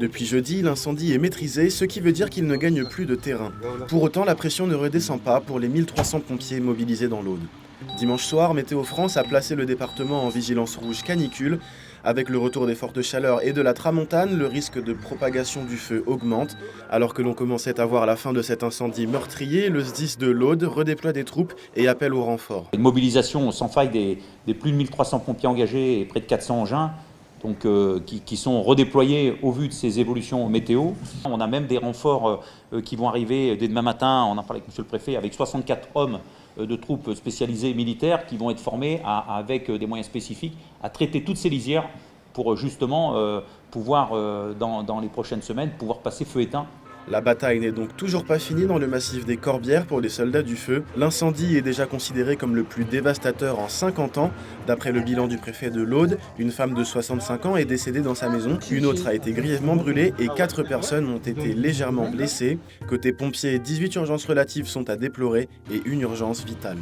Depuis jeudi, l'incendie est maîtrisé, ce qui veut dire qu'il ne gagne plus de terrain. Pour autant, la pression ne redescend pas pour les 1300 pompiers mobilisés dans l'Aude. Dimanche soir, Météo France a placé le département en vigilance rouge canicule. Avec le retour des fortes chaleurs et de la tramontane, le risque de propagation du feu augmente. Alors que l'on commençait à voir la fin de cet incendie meurtrier, le SDIS de l'Aude redéploie des troupes et appelle au renfort. Une mobilisation sans faille des plus de 1300 pompiers engagés et près de 400 engins. Donc, qui sont redéployés au vu de ces évolutions météo. On a même des renforts qui vont arriver dès demain matin, on en parle avec M. le Préfet, avec 64 hommes de troupes spécialisées militaires qui vont être formés avec des moyens spécifiques à traiter toutes ces lisières pour justement pouvoir, dans les prochaines semaines, pouvoir passer feu éteint. La bataille n'est donc toujours pas finie dans le massif des Corbières pour les soldats du feu. L'incendie est déjà considéré comme le plus dévastateur en 50 ans. D'après le bilan du préfet de l'Aude, une femme de 65 ans est décédée dans sa maison, une autre a été grièvement brûlée et 4 personnes ont été légèrement blessées. Côté pompiers, 18 urgences relatives sont à déplorer et une urgence vitale.